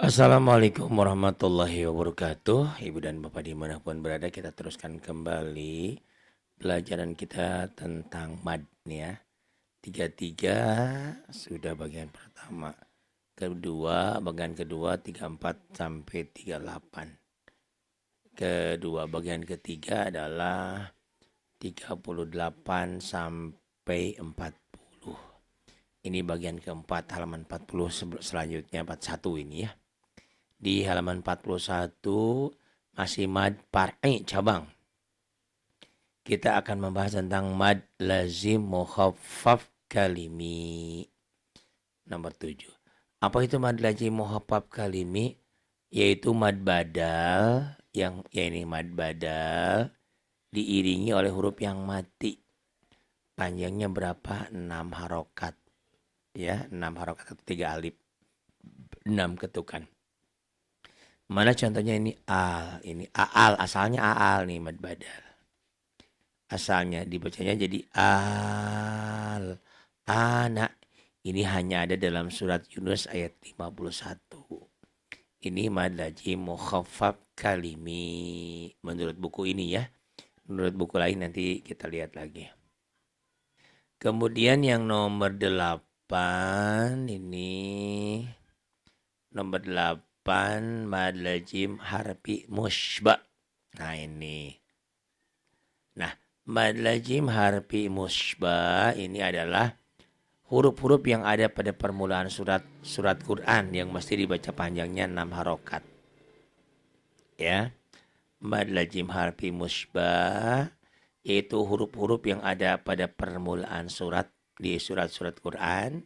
Assalamualaikum warahmatullahi wabarakatuh. Ibu dan Bapak dimanapun berada, kita teruskan kembali pelajaran kita tentang mad nih ya. 33 sudah bagian pertama. Bagian kedua 34 sampai 38. Bagian ketiga adalah 38 sampai 40. Ini bagian keempat, halaman 40, selanjutnya 41 ini ya. Di halaman 41 masih mad far'i cabang. Kita akan membahas tentang mad lazim mukhaffaf kalimi. Nomor 7. Apa itu mad lazim mukhaffaf kalimi? Yaitu mad badal ini mad badal diiringi oleh huruf yang mati. Panjangnya berapa? 6 harokat. Ya, 6 harokat atau 3 alif. 6 ketukan. Mana contohnya ini al, ini aal, asalnya aal nih mad badal. Asalnya dibacanya jadi al, anak. Ini hanya ada dalam surat Yunus ayat 51. Ini mad lazim mukhaffaf kalimi menurut buku ini ya. Menurut buku lain nanti kita lihat lagi. Kemudian yang nomor 8 ini nomor 8 mad lazim harfi musyba. Nah ini. Nah, mad lazim harfi musyba ini adalah huruf-huruf yang ada pada permulaan surat Quran yang mesti dibaca panjangnya 6 harokat. Ya. Mad lazim harfi musyba yaitu huruf-huruf yang ada pada permulaan surat di surat-surat Quran.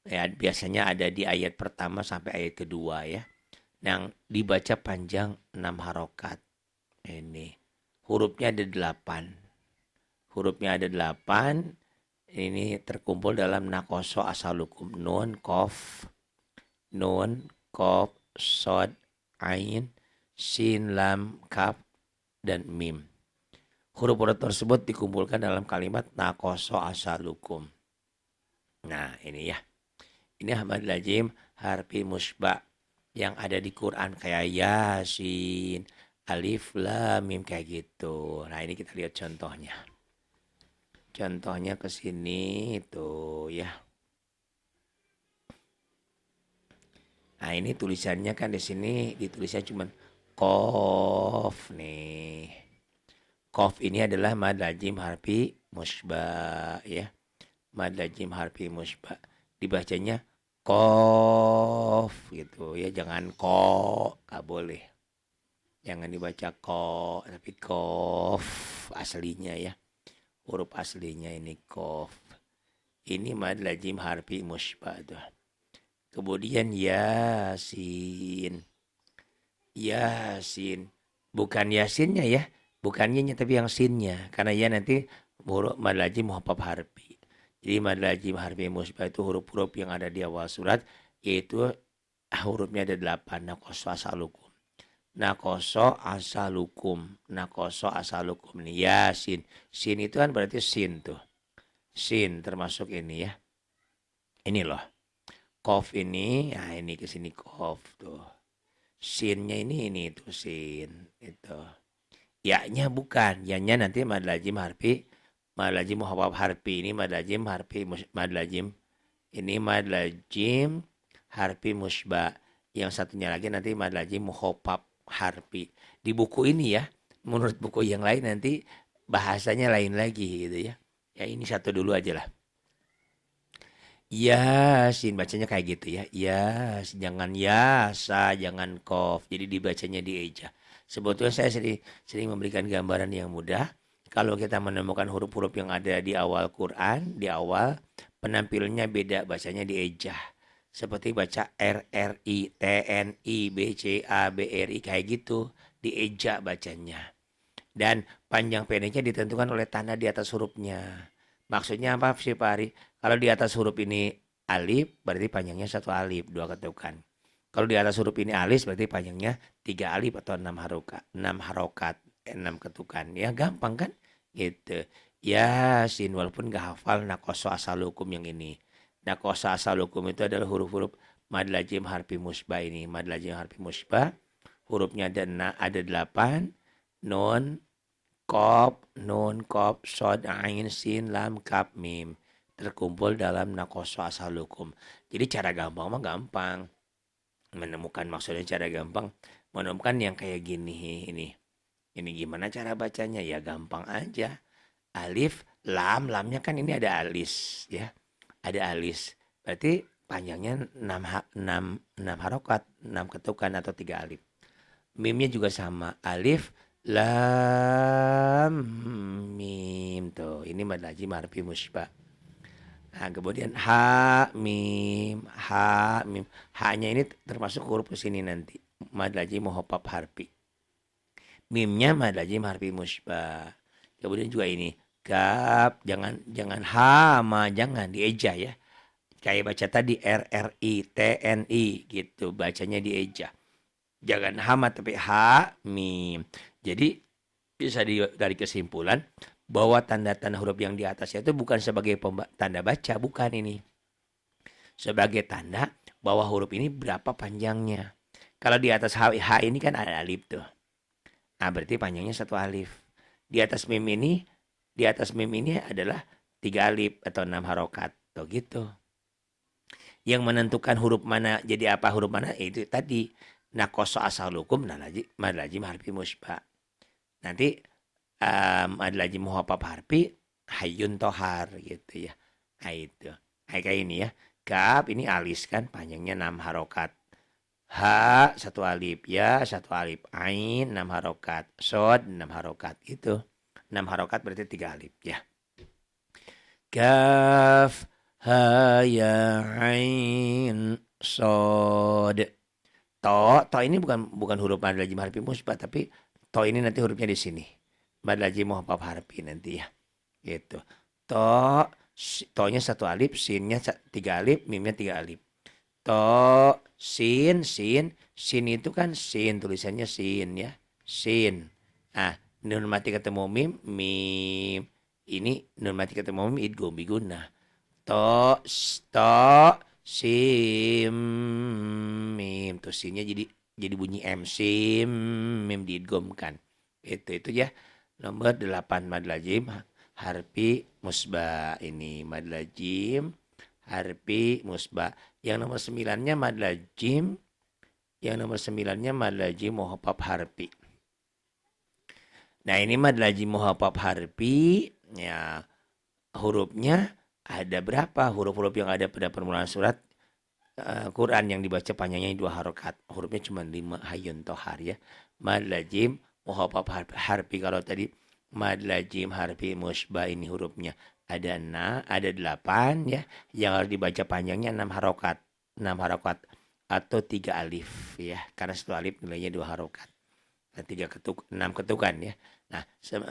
Ya, biasanya ada di ayat pertama sampai ayat kedua ya. Yang dibaca panjang 6 harokat. Ini hurufnya ada 8. Hurufnya ada 8. Ini terkumpul dalam nakoso asalukum. Nun, kof, sod, ain, sin, lam, kaf, dan mim. Huruf-huruf tersebut dikumpulkan dalam kalimat nakoso asalukum. Nah ini ya. Ini mad lazim harfi musyba yang ada di Quran kayak Yasin, Alif, Lam, Mim kayak gitu. Nah ini kita lihat contohnya. Contohnya ke sini itu ya. Nah ini tulisannya kan di sini ditulisnya cuma qaf nih. Qaf ini adalah mad lazim harfi musyba ya. Mad lazim harfi musyba. Dibacanya qaf gitu ya, jangan ko, enggak boleh. Jangan dibaca ko, tapi qaf aslinya ya. Huruf aslinya ini qaf. Ini mad lazim harfi musyba tuh. Kemudian yasin. Yasin. Bukan yasinnya ya. Bukan nya tapi yang sinnya. Karena ya nanti huruf mad lazim mukhaffaf harfi. Jadi mad lazim harfi musyba itu huruf-huruf yang ada di awal surat. Yaitu hurufnya ada 8. Nakoso asalukum. Nakoso asalukum. Nakoso asalukum. Nih yasin. Sin itu kan berarti sin tuh. Sin termasuk ini ya. Ini loh. Kof ini. Nah ini kesini kof tuh. Sinnya ini tuh sin. Itu. Ya-nya bukan. Ya-nya nanti mad lazim harfi. Mad lazim mukhaffaf harfi. Ini mad lazim harfi. Mad lazim. Ini mad lazim harfi musyba. Yang satunya lagi nanti mad lazim mukhaffaf harfi. Di buku ini ya. Menurut buku yang lain nanti bahasanya lain lagi gitu ya. Ya ini satu dulu aja lah. Yasin bacanya kayak gitu ya. Yas, jangan yasa, jangan kof. Jadi dibacanya di eja. Sebetulnya saya sering memberikan gambaran yang mudah. Kalau kita menemukan huruf-huruf yang ada di awal Quran, di awal penampilannya beda, bacanya di eja. Seperti baca RRI, TNI, BCA, BRI kayak gitu, di eja bacanya. Dan panjang pendeknya ditentukan oleh tanda di atas hurufnya. Maksudnya apa sih Pak Ari? Kalau di atas huruf ini alif, berarti panjangnya 1 alif, 2 ketukan. Kalau di atas huruf ini alis, berarti panjangnya 3 alif atau 6 harokat. 6 ketukan. Ya gampang kan? Gitu. Yasin, walaupun gak hafal nakoso asalukum yang ini. Nakoso asalukum itu adalah huruf-huruf mad lazim harfi musbah ini. Mad lazim harfi musbah, hurufnya ada 8, nun, qaf, shad, ain, sin, lam, kaf, mim. Terkumpul dalam naqoso asalukum. Jadi cara gampang mah gampang. Menemukan maksudnya cara gampang. Menemukan yang kayak gini ini. Ini gimana cara bacanya? Ya gampang aja. Alif, lam, lamnya kan ini ada alis ya. Ada alis. Berarti panjangnya 6 harokat, 6 ketukan atau 3 alif. Mimnya juga sama. Alif, lam, mim. Tuh, ini mad lazim harfi musbah. Nah, kemudian ha, mim. H-nya ini termasuk huruf ke sini nanti. Mad lazim muhoppab harfi. Mimnya mad lazim harfi musbah. Kemudian juga ini kaf, jangan hama, jangan dieja ya. Kayak baca tadi RRI gitu, bacanya dieja. Jangan hama tapi ha, mim. Jadi bisa dari kesimpulan bahwa tanda-tanda huruf yang di atasnya itu bukan sebagai tanda baca, bukan ini. Sebagai tanda bahwa huruf ini berapa panjangnya. Kalau di atas H ini kan ada alif tuh. Nah, berarti panjangnya 1 alif. Di atas mim ini adalah 3 alif atau 6 harokat. Tuh gitu. Yang menentukan huruf mana jadi apa huruf mana itu tadi naqoso asalukum mad lazim harfi musbah. Nanti mad lazim muhoppab harfi hayyun tohar gitu ya. Nah itu. Kayak ini ya. Kaf ini alis kan panjangnya 6 harokat. Ha 1 alif ya 1 alif. Ain 6 harokat. Shad 6 harokat itu. 6 harokat berarti 3 alif ya. Kaf ha ya ain shad. To ini bukan huruf mad lazim harfi musbah tapi to ini nanti hurufnya di sini. Mad lazim muhoppab harfi nanti ya. Gitu. To-nya 1 alif, sinnya 3 alif, mimnya 3 alif. To, sin itu kan sin, tulisannya sin ya. Sin. Nah, nun mati ketemu mim. Ini nun mati ketemu mim idgham bigunnah. To, sim, mim. Tuh sinnya jadi bunyi m, sim, mim diidghamkan. Itu ya. Nomor 8 mad lazim harfi musbah ini. Mad lazim harfi musbah. Yang nomor 9-nya mad lazim. Yang nomor 9-nya mad lazim muhoppab harfi. Nah, ini mad lazim muhoppab harfi ya. Hurufnya ada berapa? Huruf-huruf yang ada pada permulaan surat Quran yang dibaca panjangnya 2 harokat. Hurufnya cuma 5 hayyun tohar ya. Mad lazim muhoppab harfi. Kalau tadi mad lazim harfi musbah ini hurufnya ada 8 ya. Yang harus dibaca panjangnya 6 harokat. 6 harokat atau 3 alif ya. Karena 1 alif nilainya 2 harokat. Dan 6 ketukan ya. Nah,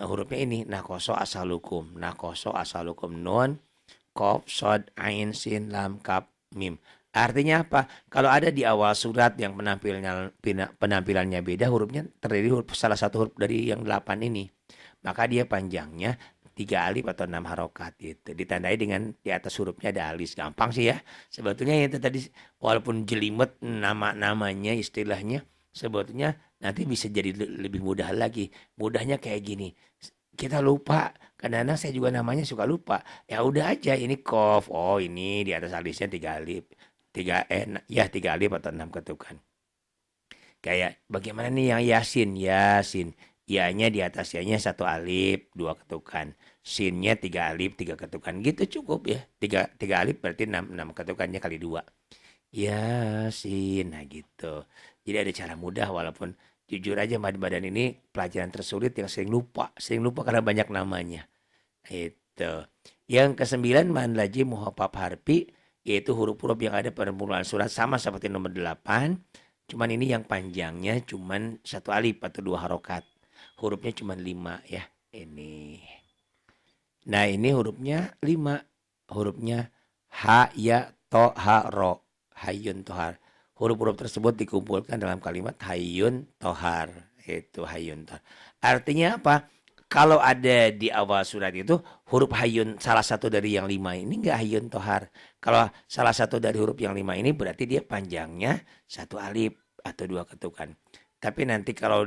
hurufnya ini naqoso asalukum. Naqoso asalukum nun, qaf, shad, ain, sin, lam, kaf, mim. Artinya apa? Kalau ada di awal surat yang penampilannya beda, hurufnya terdiri salah satu huruf dari yang 8 ini. Maka dia panjangnya 3 alif atau 6 harokat gitu. Ditandai dengan di atas hurufnya ada alis. Gampang sih ya. Sebetulnya itu tadi walaupun jelimet namanya istilahnya, sebetulnya nanti bisa jadi lebih mudah lagi. Mudahnya kayak gini. Kita lupa. Kadang-kadang saya juga namanya suka lupa. Ya udah aja ini qaf. Oh, ini di atas alisnya 3 alif. 3 alif atau 6 ketukan. Kayak bagaimana nih yang Yasin? Ya-nya di atas ya-nya 1 alif, 2 ketukan. Sin-nya 3 alif, 3 ketukan. Gitu cukup ya. 3 alif berarti 6 ketukannya kali 2. Yasin. Nah gitu. Jadi ada cara mudah walaupun jujur aja mad badan ini pelajaran tersulit yang sering lupa karena banyak namanya. Itu. Yang ke-9 mad lazim muhoppab harfi yaitu huruf-huruf yang ada pada permulaan surat sama seperti nomor 8. Cuman ini yang panjangnya cuman 1 alif atau 2 harokat. Hurufnya cuman 5 ya. Ini. Nah, ini hurufnya 5. Hurufnya ha, ya, to, ha, ro. Hayyun tohar. Huruf-huruf tersebut dikumpulkan dalam kalimat hayyun tohar. Itu hayyun tohar. Artinya apa? Kalau ada di awal surat itu huruf hayun salah satu dari yang 5 ini enggak hayun tohar. Kalau salah satu dari huruf yang 5 ini berarti dia panjangnya 1 alif atau 2 ketukan. Tapi nanti kalau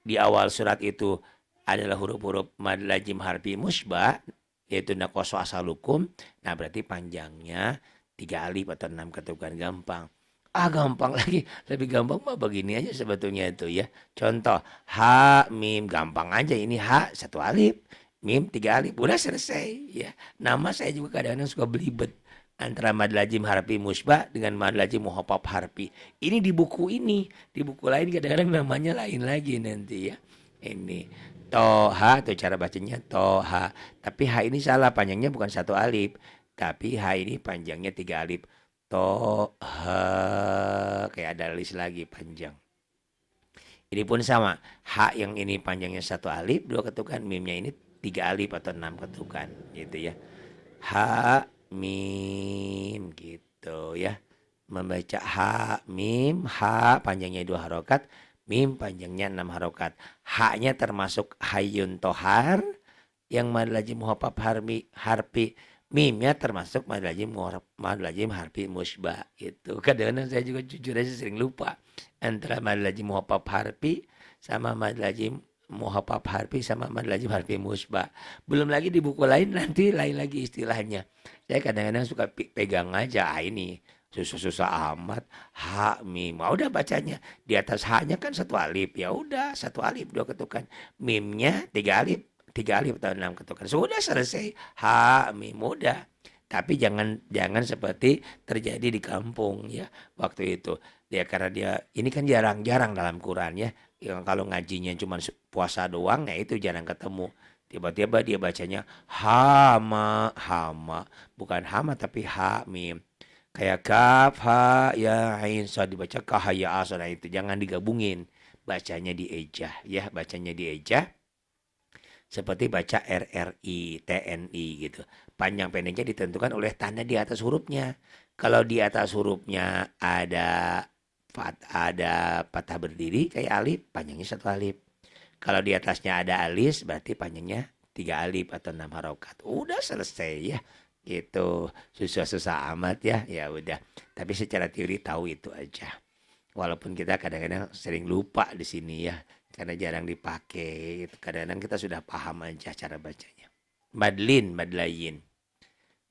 di awal surat itu adalah huruf-huruf mad lazim harfi musbah yaitu naqasu asalukum, nah berarti panjangnya 3 alif atau 6 ketukan, gampang. Gampang lagi, lebih gampang mah begini aja sebetulnya itu ya. Contoh, ha mim, gampang aja ini ha 1 alif, mim 3 alif, udah selesai ya. Nama saya juga kadang-kadang suka belibet antara mad lazim harfi musbah dengan mad lazim muhaffaf harfi. Ini di buku ini, di buku lain kadang-kadang namanya lain lagi nanti ya. Ini Toha tuh cara bacanya Toha. Tapi H ini salah, panjangnya bukan 1 alif. Tapi H ini panjangnya 3 alif. Toha, kayak ada alis lagi panjang. Ini pun sama. H yang ini panjangnya 1 alif, 2 ketukan. Mimnya ini 3 alif atau 6 ketukan. Gitu ya. H, mim gitu ya. Membaca H, mim, H panjangnya 2 harokat. Mim panjangnya 6 harokat. H-nya termasuk hayun tohar yang mad lazim muhaffaf harfi. Mimnya termasuk mad lazim harfi musbah itu. Kadang-kadang saya juga jujur aja sering lupa antara mad lazim muhaffaf harfi sama mad lazim muhaffaf harfi sama mad lazim harfi musbah. Belum lagi di buku lain nanti lain lagi istilahnya. Saya kadang-kadang suka pegang aja ini. Susah-susah amat. Ha mim. Udah bacanya. Di atas H-nya kan 1 alif. Ya udah 1 alif 2 ketukan. Mimnya 3 alif. 3 alif atau 6 ketukan. Sudah selesai. Ha mim udah. Tapi jangan seperti terjadi di kampung ya waktu itu. Dia karena dia ini kan jarang-jarang dalam Quran ya. Yang kalau ngajinya cuma puasa doang ya itu jarang ketemu. Tiba-tiba dia bacanya hama, bukan hama tapi ha mim. Kayak kaf ha ya ain sad dibaca kah ya as, nah itu jangan digabungin. Bacanya diejah ya, bacanya diejah. Seperti baca RRI, TNI gitu. Panjang pendeknya ditentukan oleh tanda di atas hurufnya. Kalau di atas hurufnya ada patah berdiri kayak alif, panjangnya 1 alif. Kalau di atasnya ada alis, berarti panjangnya 3 alif atau 6 harokat. Udah selesai ya. Gitu. Susah-susah amat ya. Ya udah. Tapi secara teori tahu itu aja. Walaupun kita kadang-kadang sering lupa di sini ya. Karena jarang dipakai. Kadang-kadang kita sudah paham aja cara bacanya. Madlayin.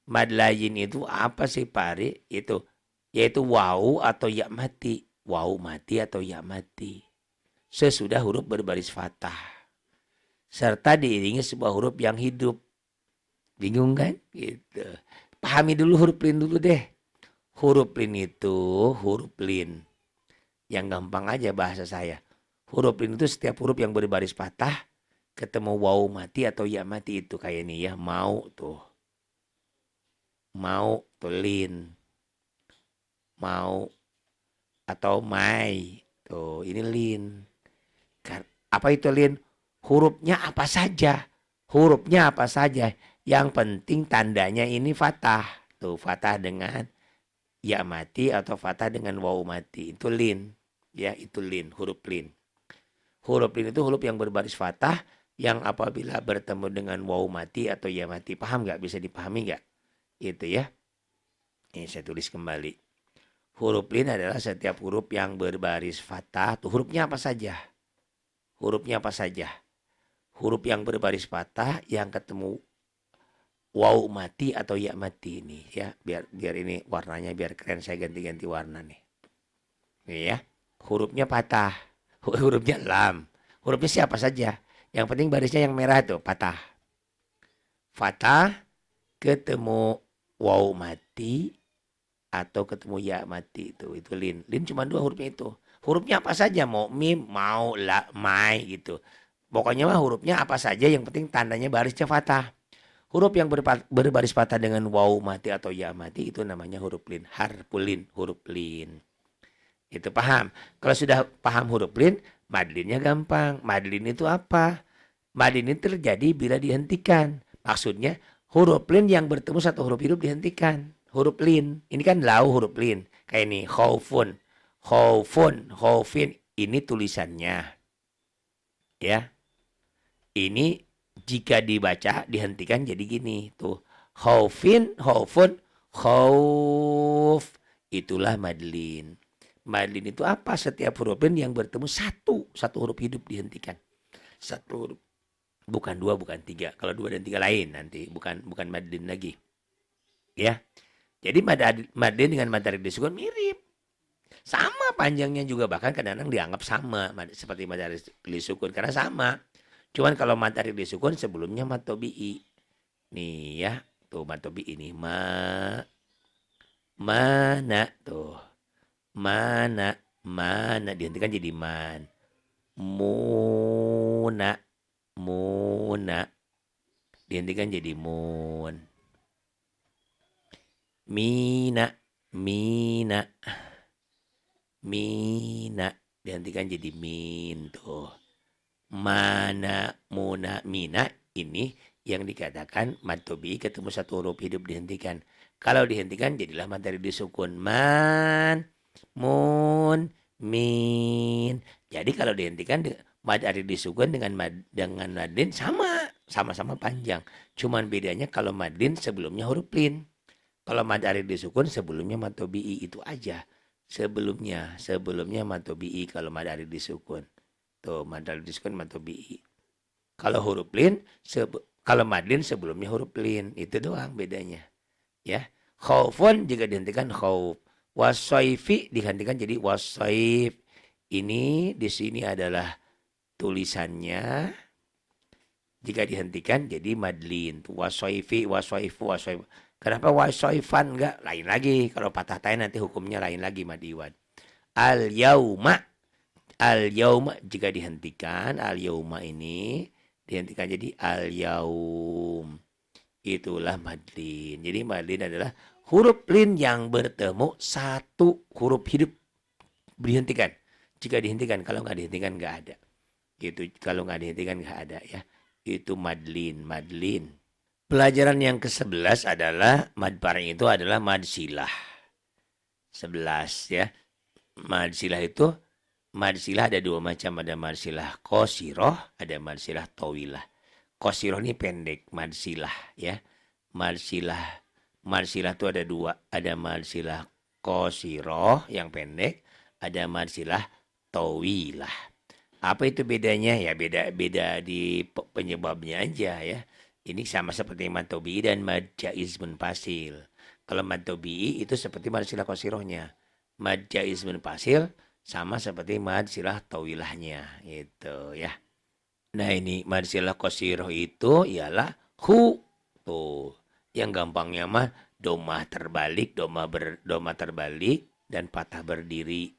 Madlayin itu apa sih Pak Ari? Itu yaitu waw atau ya mati. Waw mati atau ya mati. Sesudah huruf berbaris fathah. Serta diiringi sebuah huruf yang hidup. Bingung kan? Gitu. Pahami dulu huruf lin dulu deh. Huruf lin itu huruf lin. Yang gampang aja bahasa saya. Huruf lin itu setiap huruf yang berbaris patah ketemu waw mati atau ya mati itu kayak ini ya. Mau tuh. Mau tuh lin. Mau atau mai. Tuh ini lin. Apa itu lin? Hurufnya apa saja. Hurufnya apa saja. Yang penting tandanya ini fathah. Tuh fathah dengan ya mati atau fathah dengan waw mati. Itu lin. Ya itu lin. Huruf lin. Huruf lin itu huruf yang berbaris fathah. Yang apabila bertemu dengan waw mati atau ya mati. Paham gak? Bisa dipahami gak? Itu ya. Ini saya tulis kembali. Huruf lin adalah setiap huruf yang berbaris fathah. Tuh hurufnya apa saja? Hurufnya apa saja? Huruf yang berbaris fathah yang ketemu waw mati atau ya mati ini ya. Biar ini warnanya biar keren, saya ganti-ganti warna nih. Nih ya. Hurufnya patah. Hurufnya lam. Hurufnya siapa saja? Yang penting barisnya yang merah tuh patah. Fathah ketemu waw mati atau ketemu ya mati itu lin. Lin cuma 2 hurufnya itu. Hurufnya apa saja, mau mim, mau la, mai gitu. Pokoknya mah hurufnya apa saja yang penting tandanya barisnya fathah. Huruf yang berbaris fathah dengan waw mati atau ya mati itu namanya huruf lin. Harfulin, huruf lin. Itu paham. Kalau sudah paham huruf lin, madlinnya gampang. Madlin itu apa? Madlin itu terjadi bila dihentikan. Maksudnya huruf lin yang bertemu satu huruf hidup dihentikan. Huruf lin. Ini kan lau huruf lin. Kayak ini, khaufun. Khaufun, khaufin. Ini tulisannya. Ya. Ini jika dibaca dihentikan jadi gini tuh. Khaufin, khaufun, khauf. Itulah madlin. Madlin itu apa? Setiap huruf yang bertemu satu huruf hidup dihentikan. Satu huruf, bukan dua, bukan tiga. Kalau dua dan tiga lain nanti, bukan madlin lagi. Ya. Jadi madlin dengan mad tarik disukun mirip. Sama panjangnya juga, bahkan kadang-kadang dianggap sama seperti mad tarik disukun karena sama. Cuman kalau mad tarik disukun sebelumnya mad tabi'i. Nih ya, tuh mad tabi'i ini mana tuh. Mana dihentikan jadi man. Muna dihentikan jadi mun. Mina dihentikan jadi min tuh. Mana, muna, mina ini yang dikatakan mad tabi'i ketemu satu huruf hidup dihentikan. Kalau dihentikan jadilah mad tarik disukun. Man, mun, min. Jadi kalau dihentikan mad tarik disukun dengan madlin sama-sama panjang. Cuman bedanya kalau madlin sebelumnya huruf lin. Kalau mad tarik disukun sebelumnya mad tabi'i, itu aja. Sebelumnya mad tabi'i kalau mad tarik disukun. Tuh, mad tarik disukun mad tabi'i. Kalau huruf lin, kalau madlin sebelumnya huruf lin. Itu doang bedanya. Ya. Khaufun jika dihentikan khauf. Wasaifi dihentikan jadi wasaif. Ini di sini adalah tulisannya. Jika dihentikan jadi madlin. Wasaifi, wasaifu, wasaifu. Kenapa wasaifan enggak? Lain lagi. Kalau patah tain nanti hukumnya lain lagi madiwan. Al-yauma jika dihentikan, al-yauma ini dihentikan jadi al-yaum. Itulah madlin. Jadi madlin adalah huruf lin yang bertemu satu huruf hidup dihentikan. Jika dihentikan, kalau nggak dihentikan nggak ada. Gitu. Kalau nggak dihentikan nggak ada ya. Itu madlin. Pelajaran yang ke-11 adalah mad paring itu adalah mad silah. 11 ya. Mad silah itu ada dua macam, ada mad silah qasiroh, ada mad silah tawilah. Qasiroh ini pendek, mad silah ya. Mad silah itu ada dua, ada mad silah qasiroh yang pendek, ada mad silah tawilah. Apa itu bedanya? Ya beda di penyebabnya aja ya. Ini sama seperti mad tabi'i dan mad jaiz munfasil. Kalau mad tabi'i itu seperti mad silah qasirohnya. Mad jaiz munfasil sama seperti mad silah tawilahnya gitu ya. Nah ini mad silah qasiroh itu ialah hu. Tuh. Yang gampangnya mah domah terbalik, domah terbalik dan patah berdiri.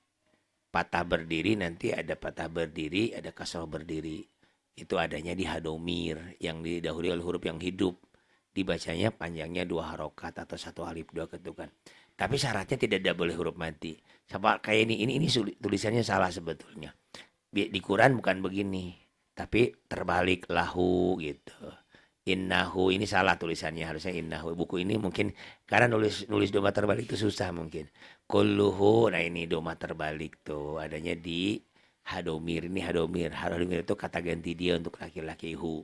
Patah berdiri nanti ada patah berdiri, ada kasroh berdiri. Itu adanya di hadomir yang didahului oleh huruf yang hidup. Dibacanya panjangnya 2 harokat atau 1 alif 2 ketukan. Tapi syaratnya tidak ada boleh huruf mati. Sama kayak ini tulisannya salah sebetulnya. Di Quran bukan begini, tapi terbalik lahu gitu. Innahu ini salah tulisannya, harusnya innahu. Buku ini mungkin karena nulis doma terbalik itu susah mungkin. Kulluhu, nah ini doma terbalik tuh adanya di hadomir. Ini hadomir itu kata ganti dia untuk laki-laki hu.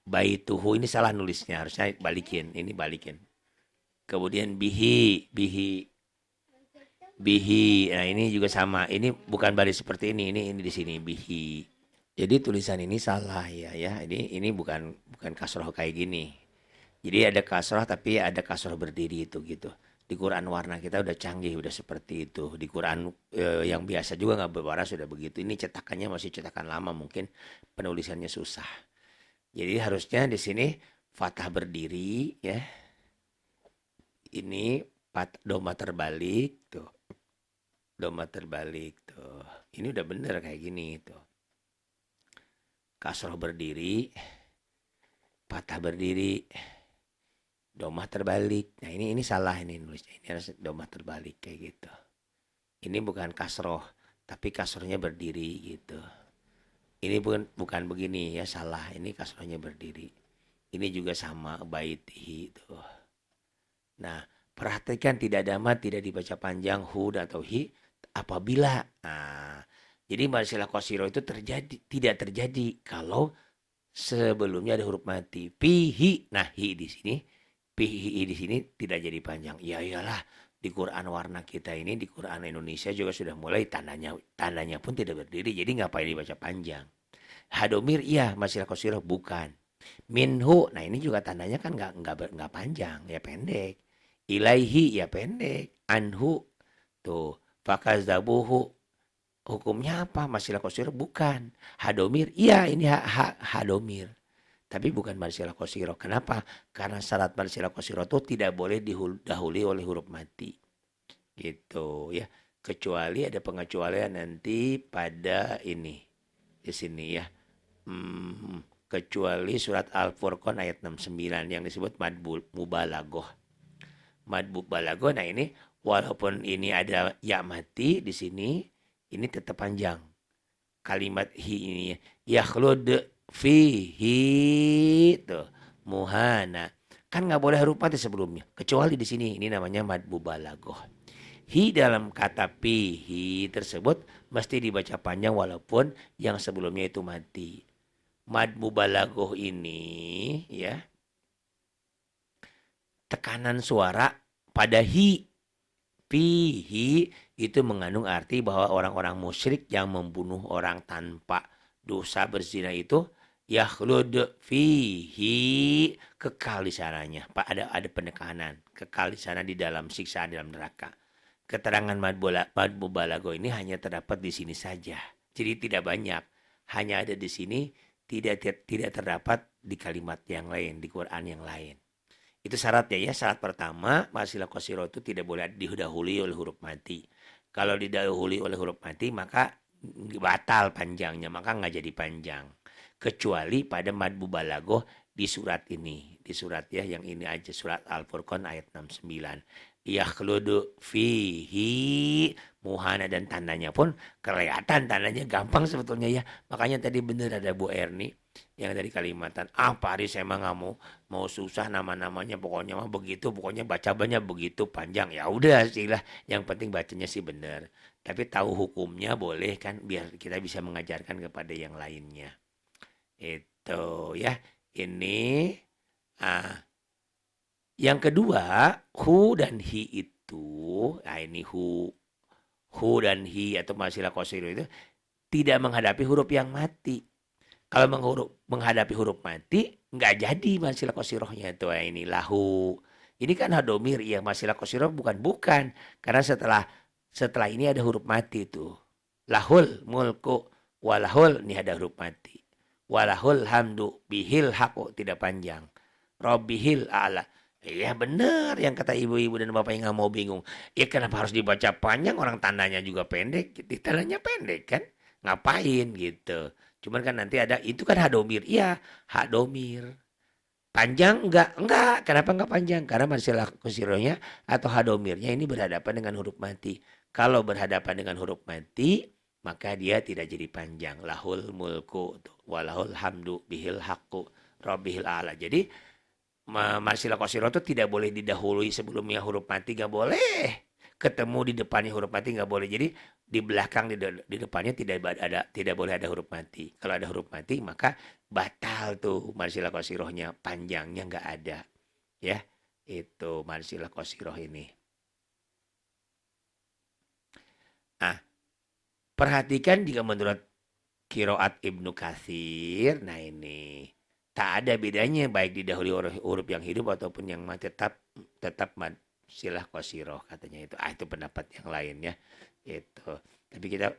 Baituhu ini salah nulisnya, harusnya balikin. Ini balikin. Kemudian bihi. Nah ini juga sama. Ini bukan baris seperti ini. Ini di sini bihi. Jadi tulisan ini salah ya. Ini bukan kasroh kayak gini. Jadi ada kasroh tapi ada kasroh berdiri itu gitu. Di Quran warna kita udah canggih, udah seperti itu. Di Quran yang biasa juga nggak berwarna sudah begitu. Ini cetakannya masih cetakan lama, mungkin penulisannya susah. Jadi harusnya di sini fathah berdiri ya. Ini doma terbalik tuh. Doma terbalik tuh. Ini udah bener kayak gini tuh. Kasroh berdiri, patah berdiri, domah terbalik. Nah ini salah ini nulisnya. Ini harus domah terbalik kayak gitu. Ini bukan kasroh, tapi kasrohnya berdiri gitu. Ini bukan begini ya, salah. Ini kasrohnya berdiri. Ini juga sama baitihi itu. Nah perhatikan tidak ada mad, tidak dibaca panjang hu atau hi apabila. Nah Jadi marsilah qasiro itu tidak terjadi kalau sebelumnya ada huruf mati. Pihi. Nah, hi di sini, pihi di sini tidak jadi panjang. Ya iyalah, di Quran warna kita ini, di Quran Indonesia juga sudah mulai tandanya pun tidak berdiri. Jadi ngapain dibaca panjang? Hadomir iya, masilah qasiro bukan. Minhu, nah ini juga tandanya kan nggak panjang, ya pendek. Ilaihi ya pendek. Anhu tuh, fakazabuhu hukumnya apa? Masilah qasiro bukan. Hadomir iya, ini hadomir. Tapi bukan marsilah qasiro. Kenapa? Karena syarat marsilah qasiro itu tidak boleh didahului oleh huruf mati. Gitu ya. Kecuali ada pengecualian nanti pada ini. Di sini ya. Kecuali surat Al-Furqan ayat 69 yang disebut mad mubalaghah. Mad mubalaghah, nah ini walaupun ini ada ya mati di sini, ini tetap panjang. Kalimat hi ini yakhlud fihi tuh muhana. Kan nggak boleh huruf mati sebelumnya. Kecuali di sini, ini namanya mad mubalaghah. Hi dalam kata pihi tersebut mesti dibaca panjang walaupun yang sebelumnya itu mati. Mad mubalaghah ini ya, tekanan suara pada hi. Pihi itu mengandung arti bahwa orang-orang musyrik yang membunuh orang tanpa dosa berzina itu yakhlud fihi, kekal di sananya. Ada penekanan, kekal di sana di dalam siksaan dalam neraka. Keterangan mad mubalaghah ini hanya terdapat di sini saja. Jadi tidak banyak, hanya ada di sini, tidak terdapat di kalimat yang lain, di Quran yang lain. Itu syaratnya ya. Syarat pertama, marsilah qasiro itu tidak boleh didahului oleh huruf mati. Kalau didahului oleh huruf mati maka batal panjangnya, maka nggak jadi panjang. Kecuali pada mad mubalaghah di surat ini. Di surat ya yang ini aja, surat Al-Furqan ayat 69. Yakhludu fihi muhana, dan tandanya pun kelihatan, tandanya gampang sebetulnya ya. Makanya tadi bener ada Bu Erni yang dari Kalimantan. Pak Aris saya emang nggak mau susah nama-namanya, pokoknya mah begitu, pokoknya baca-bacanya begitu panjang. Ya udah sih lah, yang penting bacanya sih bener. Tapi tahu hukumnya boleh kan, biar kita bisa mengajarkan kepada yang lainnya. Itu ya. Ini yang kedua, hu dan hi itu, nah ini hu dan hi atau marsilah qasiro itu tidak menghadapi huruf yang mati. Kalau menghadapi huruf mati, nggak jadi marsilah qasirohnya itu. Ini lahu. Ini kan hadomir, ya marsilah qasiroh bukan. Karena setelah ini ada huruf mati itu. Lahul mulku walahul, ini ada huruf mati. Walahul hamdu bihil haku, tidak panjang. Robbihil a'la. Iya benar yang kata ibu-ibu dan bapak yang nggak mau bingung. Ya kenapa harus dibaca panjang, orang tandanya juga pendek. Tandanya pendek kan. Ngapain gitu. Cuman kan nanti ada, itu kan hadomir. Iya hadomir. Panjang enggak. Kenapa enggak panjang? Karena marsilah qasirohnya atau hadomirnya ini berhadapan dengan huruf mati. Kalau berhadapan dengan huruf mati, maka dia tidak jadi panjang. Lahul mulku walahul hamdu bihil haqqu rabbihil a'la. Jadi marsilah qasiro itu tidak boleh didahului sebelumnya huruf mati, nggak boleh. Ketemu di depannya huruf mati nggak boleh. Jadi di belakang di depannya tidak boleh ada huruf mati. Kalau ada huruf mati maka batal tuh marsilah qasirohnya, panjangnya nggak ada. Ya, itu marsilah qasiroh ini. Perhatikan jika menurut Qiraat Ibnu Katsir, nah ini tak ada bedanya baik didahului oleh huruf yang hidup ataupun yang mati, tetap marsilah qasiroh katanya itu. Itu pendapat yang lain ya. Itu. Tapi kita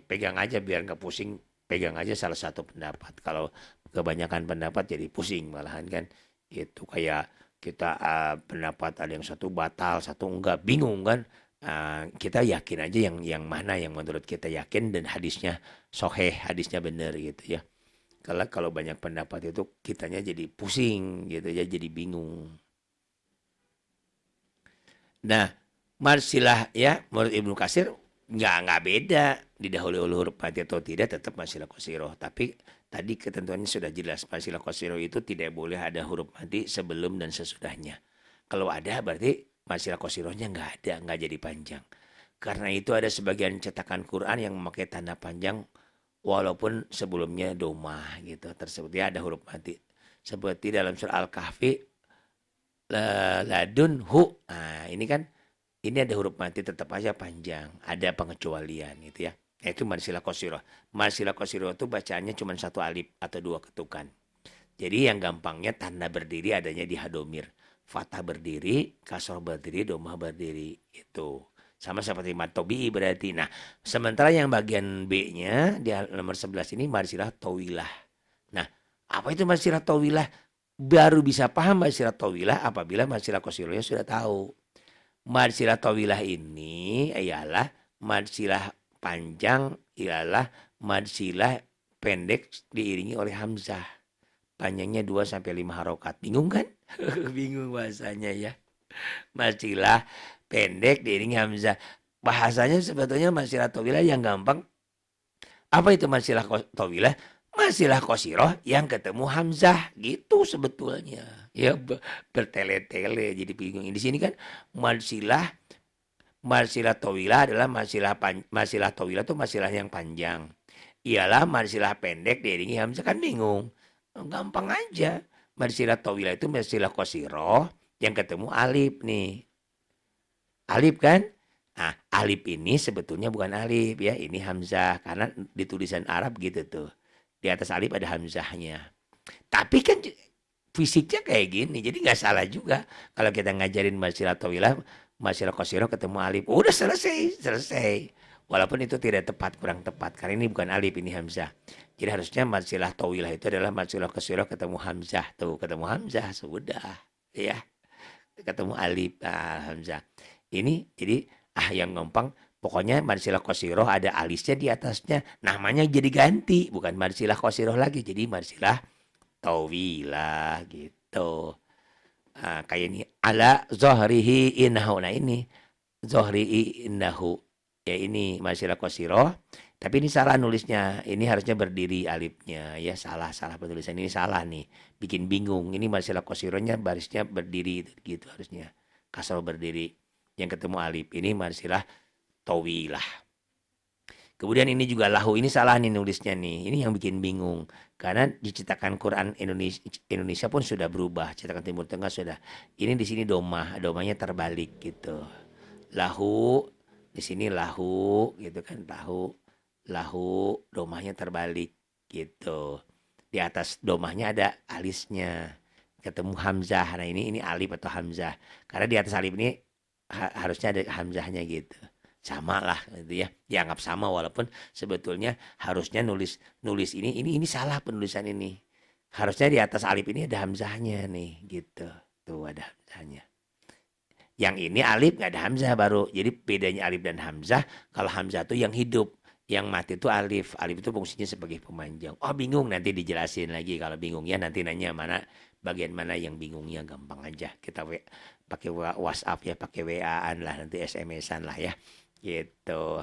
pegang aja biar nggak pusing, pegang aja salah satu pendapat. Kalau kebanyakan pendapat jadi pusing malahan kan. Itu kayak kita pendapat ada yang satu batal, satu enggak, bingung kan. Kita yakin aja yang mana yang menurut kita yakin dan hadisnya sahih, hadisnya benar gitu ya. Kalau banyak pendapat itu kitanya jadi pusing gitu ya, jadi bingung. Nah, marsilah ya menurut Ibnu Katsir nggak beda didahului oleh huruf mati atau tidak, tetap marsilah qasiroh. Tapi tadi ketentuannya sudah jelas, marsilah qasiroh itu tidak boleh ada huruf mati sebelum dan sesudahnya. Kalau ada berarti marsilah qasirohnya nggak ada, nggak jadi panjang. Karena itu ada sebagian cetakan Quran yang memakai tanda panjang walaupun sebelumnya domah gitu. Tersebut ya ada huruf mati. Seperti dalam surah Al-Kahfi ladun hu. Nah, ini kan ini ada huruf mati tetap aja panjang. Ada pengecualian gitu ya. Itu marsilah qasirah. Marsilah qasirah itu bacaannya cuma satu alif atau dua ketukan. Jadi yang gampangnya tanda berdiri adanya di hadomir. Fathah berdiri, kasroh berdiri, domah berdiri. Itu. Sama seperti matobi berarti. Nah, sementara yang bagian B-nya di nomor 11 ini marsilah tawilah. Nah, apa itu marsilah tawilah? Baru bisa paham marsilah tawilah apabila marsilah qasirahnya sudah tahu. Marsilah tawilah ini ialah marsilah panjang ialah marsilah pendek diiringi oleh hamzah. Panjangnya 2 sampai 5 harokat. Bingung kan? Bingung bahasanya ya. Marsilah pendek diiringi hamzah. Bahasanya sebetulnya marsilah tawilah yang gampang. Apa itu marsilah tawilah? Marsilah qasirah yang ketemu hamzah gitu sebetulnya. Ya bertele-tele jadi bingung. Di sini kan marsilah tawilah adalah marsilah tawilah itu marsilah yang panjang. Ialah marsilah pendek diiringi hamzah, kan bingung. Gampang aja. Marsilah tawilah itu marsilah qasirah yang ketemu alif nih. Alif kan? Nah, alif ini sebetulnya bukan alif ya, ini hamzah karena di tulisan Arab gitu tuh. Di atas alif ada hamzahnya. Tapi kan fisiknya kayak gini, jadi nggak salah juga kalau kita ngajarin marsilah tawilah, marsilah qasirah ketemu alif. Udah selesai. Walaupun itu tidak tepat, kurang tepat karena ini bukan alif, ini hamzah. Jadi harusnya marsilah tawilah itu adalah marsilah qasirah ketemu hamzah. Tuh, ketemu hamzah sudah ya. Ketemu alif, hamzah. Ini jadi yang gampang pokoknya marsilah qasirah ada alisnya di atasnya, namanya jadi ganti, bukan marsilah qasirah lagi, jadi marsilah tawilah gitu. Kayak ini ala zohrihi innahu. Nah ini zohrihi innahu ya, ini marsilah qasirah tapi ini salah nulisnya, ini harusnya berdiri alifnya ya, salah penulisan ini, salah nih, bikin bingung. Ini marsilah qasirahnya barisnya berdiri gitu harusnya, kasroh berdiri yang ketemu alif, ini marsilah tawilah. Kemudian ini juga lahu, ini salah nih nulisnya nih. Ini yang bikin bingung. Karena di cetakan Quran Indonesia pun sudah berubah. Cetakan Timur Tengah sudah. Ini di sini domanya terbalik gitu. Lahu, di sini lahu gitu kan, lahu domahnya terbalik gitu. Di atas domahnya ada alisnya. Ketemu hamzah. Nah, ini alif atau hamzah. Karena di atas alif ini harusnya ada hamzahnya gitu. Sama lah gitu ya, dianggap sama walaupun sebetulnya harusnya nulis ini salah penulisan ini, harusnya di atas alif ini ada hamzahnya nih gitu. Tuh ada hamzahnya, yang ini alif nggak ada hamzah baru. Jadi bedanya alif dan hamzah, kalau hamzah tuh yang hidup, yang mati itu alif itu fungsinya sebagai pemanjang. Oh bingung, nanti dijelasin lagi. Kalau bingung ya nanti nanya bagian mana yang bingungnya, gampang aja kita pakai WhatsApp ya, pakai WA-an lah, nanti SMS-an lah ya gitu.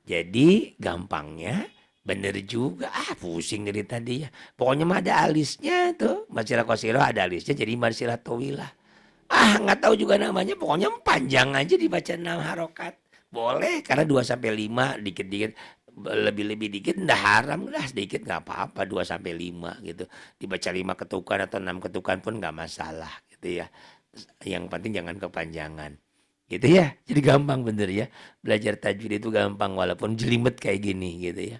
Jadi gampangnya bener juga, pusing dari tadi ya. Pokoknya mah ada alisnya tuh, marsilah qasirah ada alisnya jadi marsilah tawilah. Nggak tahu juga namanya, pokoknya panjang aja dibaca 6 harokat. Boleh karena 2 sampai 5 dikit-dikit, lebih dikit ndak haram lah, sedikit nggak apa-apa, 2 sampai 5 gitu. Dibaca 5 ketukan atau 6 ketukan pun nggak masalah gitu ya. Yang penting jangan kepanjangan. Gitu ya. Jadi gampang bener ya. Belajar tajwid itu gampang walaupun jelimet kayak gini gitu ya.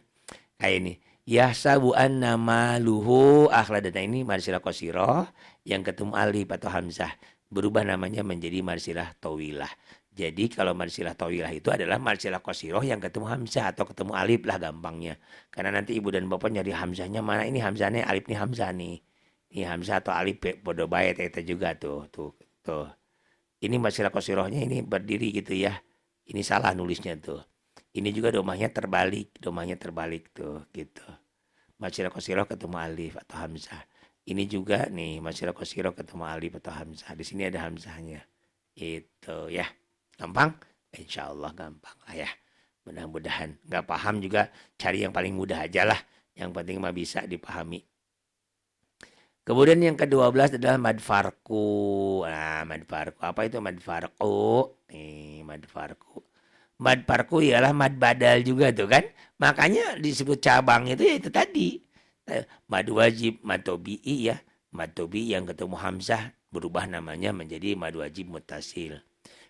Kayak ini. Yahsabu anna maluhu akhlada. Nah ini marsilah qasirah yang ketemu alif atau hamzah. Berubah namanya menjadi marsilah tawilah. Jadi kalau marsilah tawilah itu adalah marsilah qasirah yang ketemu hamzah atau ketemu alif lah gampangnya. Karena nanti ibu dan bapak nyari hamzahnya mana, ini hamzahnya, alif nih hamzah nih. Ini hamzah atau alif bodoh baik itu juga tuh. Ini marsilah qasirahnya ini berdiri gitu ya. Ini salah nulisnya tuh. Ini juga domahnya terbalik tuh gitu. Marsilah qasirah ketemu alif atau hamzah. Ini juga nih marsilah qasirah ketemu alif atau hamzah. Di sini ada hamzahnya. Itu ya. Gampang? Insyaallah gampang lah ya. Mudah-mudahan. Nggak paham juga cari yang paling mudah aja lah. Yang penting mah bisa dipahami. Kemudian yang ke-12 adalah mad farku. Nah, mad farku. Apa itu mad farku? Mad farku. Mad farku ialah mad badal juga tuh kan. Makanya disebut cabang itu ya itu tadi. Mad wajib, mad tobi'i ya. Mad tobi'i yang ketemu hamzah berubah namanya menjadi mad wajib muttasil.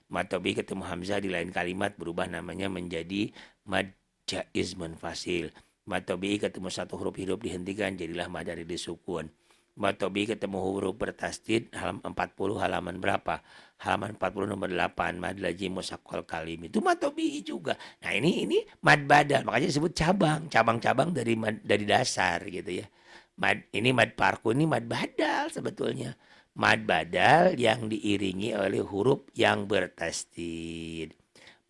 Mad tobi'i ketemu hamzah di lain kalimat berubah namanya menjadi mad jaiz munfasil. Mad tobi'i ketemu satu huruf hidup dihentikan jadilah mad dari disukun. Mad tobi'i ketemu huruf bertasdid halaman 40 halaman berapa? Halaman 40 nomor 8 mad lazim musaqqal kalim itu mad tobi'i juga. Nah, ini mad badal makanya disebut cabang, cabang-cabang dari dasar gitu ya. Ini mad parku ini mad badal sebetulnya. Mad badal yang diiringi oleh huruf yang bertasdid.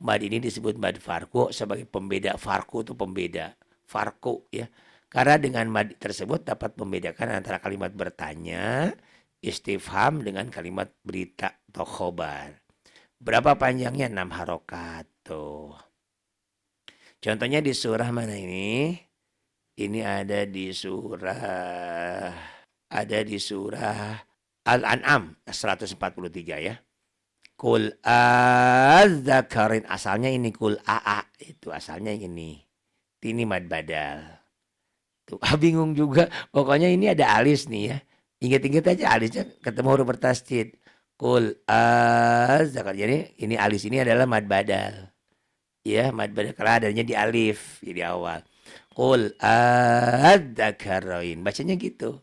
Mad ini disebut mad farku sebagai pembeda. Farku itu pembeda. Farku ya. Karena dengan mad tersebut dapat membedakan antara kalimat bertanya, istifham dengan kalimat berita atau khobar. Berapa panjangnya? 6 harokat tuh. Contohnya di surah mana ini? Ini ada di surah Al-An'am 143 ya. Kul az-zakarin asalnya ini kul aa itu asalnya ini. Ini mad badal. Tuh, bingung juga. Pokoknya ini ada alis nih ya. Ingat-ingat aja alisnya ketemu huruf bertasdid. Kul az-zakar. Jadi ini alis ini adalah mad badal. Ya, mad badal karena adanya di alif di awal. Kul az-zakarain. Bacanya gitu.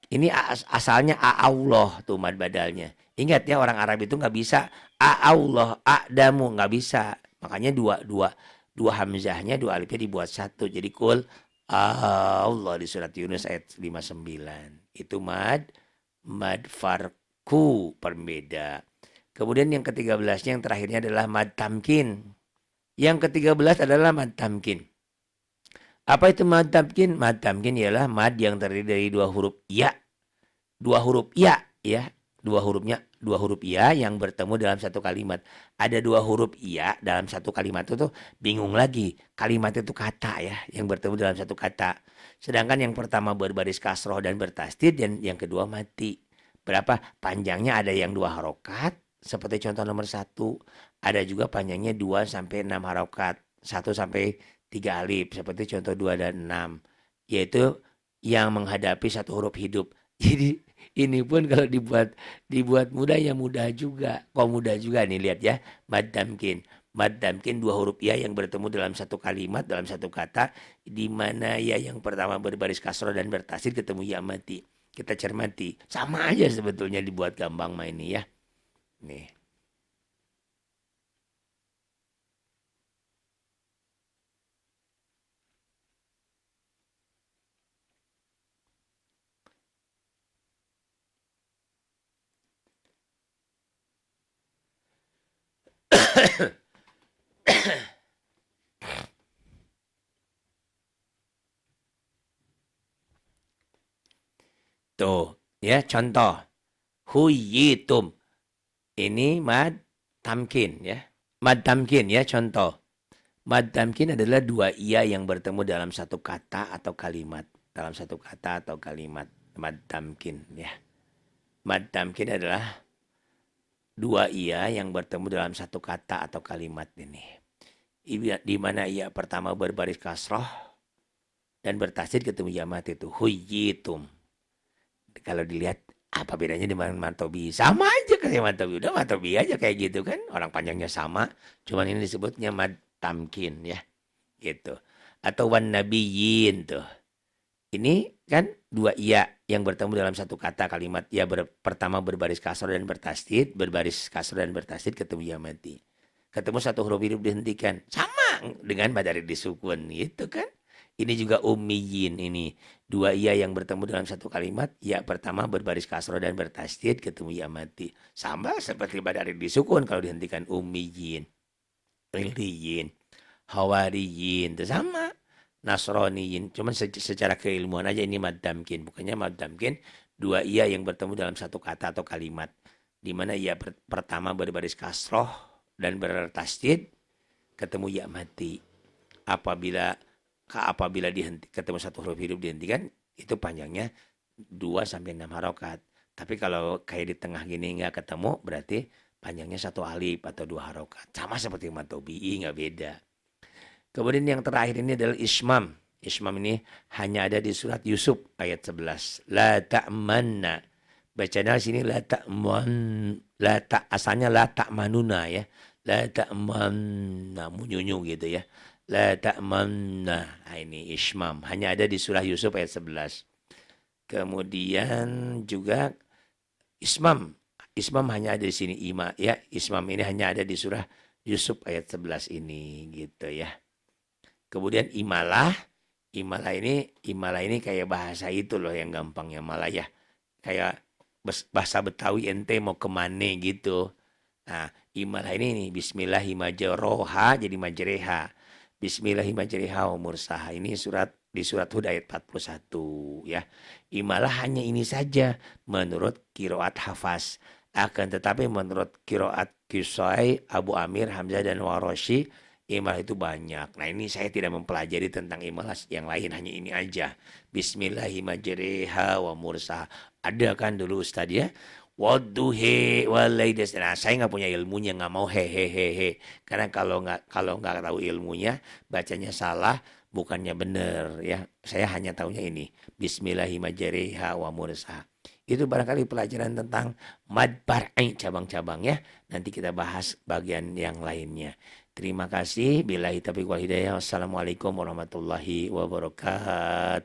Ini asalnya Allah tuh mad badalnya. Ingat ya orang Arab itu nggak bisa Allah, a'damu nggak bisa. Makanya dua hamzahnya, dua alifnya dibuat satu. Jadi kul Allah di surat Yunus ayat 59. Itu mad farku pembeda. Kemudian yang ke-13 yang terakhirnya adalah mad tamkin. Yang ke-13 adalah mad tamkin. Apa itu mad tamkin? Mad tamkin ialah mad yang terdiri dari dua huruf ya. Dua huruf ya ya. Dua huruf ya yang bertemu dalam satu kalimat. Ada dua huruf ya dalam satu kalimat itu tuh bingung lagi. Kalimat itu kata ya yang bertemu dalam satu kata. Sedangkan yang pertama berbaris kasroh dan bertasdid dan yang kedua mati. Berapa panjangnya? Ada yang 2 harokat seperti contoh nomor 1. Ada juga panjangnya 2 sampai 6 harokat. 1 sampai 3 alif seperti contoh 2 dan 6. Yaitu yang menghadapi satu huruf hidup. Jadi ini pun kalau dibuat mudah ya mudah juga. Kok mudah juga nih lihat ya. Mad tamkin. Mad tamkin 2 huruf ya yang bertemu dalam satu kalimat, dalam satu kata. Di mana ya yang pertama berbaris kasroh dan bertasdid ketemu ya mati. Kita cermati. Sama aja sebetulnya dibuat gampang main ini ya. Nih. Tuh, ya contoh. Huyitum. Ini mad tamkin ya. Mad tamkin ya contoh. Mad tamkin adalah 2 iya yang bertemu dalam satu kata atau kalimat. Dalam satu kata atau kalimat. Mad tamkin ya. Mad tamkin adalah 2 iya yang bertemu dalam satu kata atau kalimat ini. Di mana iya pertama berbaris kasroh dan bertasdid ketemu yamat itu. Huyitum. Kalau dilihat apa bedanya dengan mantobi? Sama aja kayak mantobi. Udah mantobi aja kayak gitu kan. Orang panjangnya sama. Cuman ini disebutnya mad tamkin ya. Gitu. Atau wan nabiyyin tuh. Ini kan 2 iya yang bertemu dalam satu kata kalimat. Ya pertama berbaris kasroh dan bertasdid. Berbaris kasroh dan bertasdid ketemu ya mati. Ketemu satu huruf hidup dihentikan. Sama dengan badari disukun gitu kan. Ini juga ummiyin ini. 2 iya yang bertemu dalam satu kalimat. Ya pertama berbaris kasroh dan bertasdid ketemu ya mati. Sama seperti badari disukun kalau dihentikan ummiyin. Illiyin. Hawariyin. Itu sama. Nasroniyin. Cuman secara keilmuan aja ini mad tamkin. Bukannya mad tamkin. 2 iya yang bertemu dalam satu kata atau kalimat. Dimana iya pertama berbaris kasroh dan bertasdid ketemu ya mati. Apabila ketemu satu huruf hidup dihentikan itu panjangnya 2 sampai 6 harokat. Tapi kalau kayak di tengah gini nggak ketemu, berarti panjangnya 1 alif atau 2 harokat. Sama seperti mad tabi'i, nggak beda. Kemudian yang terakhir ini adalah ismam. Ismam ini hanya ada di surat Yusuf ayat 11. La ta'manna. Bacanya sini la ta'man, asalnya la ta'manuna ya. La ta'manna, munyunyu gitu ya. La ta'manna. Nah, ini ismam. Hanya ada di surah Yusuf ayat 11. Kemudian juga ismam. Ismam hanya ada di sini ya. Ismam ini hanya ada di surah Yusuf ayat 11 ini gitu ya. Kemudian imalah ini kayak bahasa itu loh yang gampangnya malah ya. Kayak bahasa Betawi ente mau kemana gitu. Nah, imalah ini nih bismillahirrahmanirrahim jadi majreha. Bismillahirrahmanirrahim wa mursaha. Ini di surat Hud ayat 41 ya. Imalah hanya ini saja menurut qiraat Hafaz. Akan tetapi menurut qiraat Qusay, Abu Amir, Hamzah dan Warashi, imalah itu banyak. Nah, ini saya tidak mempelajari tentang imalah yang lain, hanya ini aja. Bismillahirrahmanirrahim wa mursaha. Ada kan dulu Ustaz ya? Wadduhi walaidas. Nah, saya nggak punya ilmunya, nggak mau hehehehe. Karena kalau nggak tahu ilmunya, bacanya salah, bukannya benar ya. Saya hanya tahunya ini. Bismillahirrahmanirrahim wa mursaha. Itu barangkali pelajaran tentang mad far'i cabang-cabang ya. Nanti kita bahas bagian yang lainnya. Terima kasih. Billahi taufiq wal hidayah. Wassalamualaikum warahmatullahi wabarakatuh.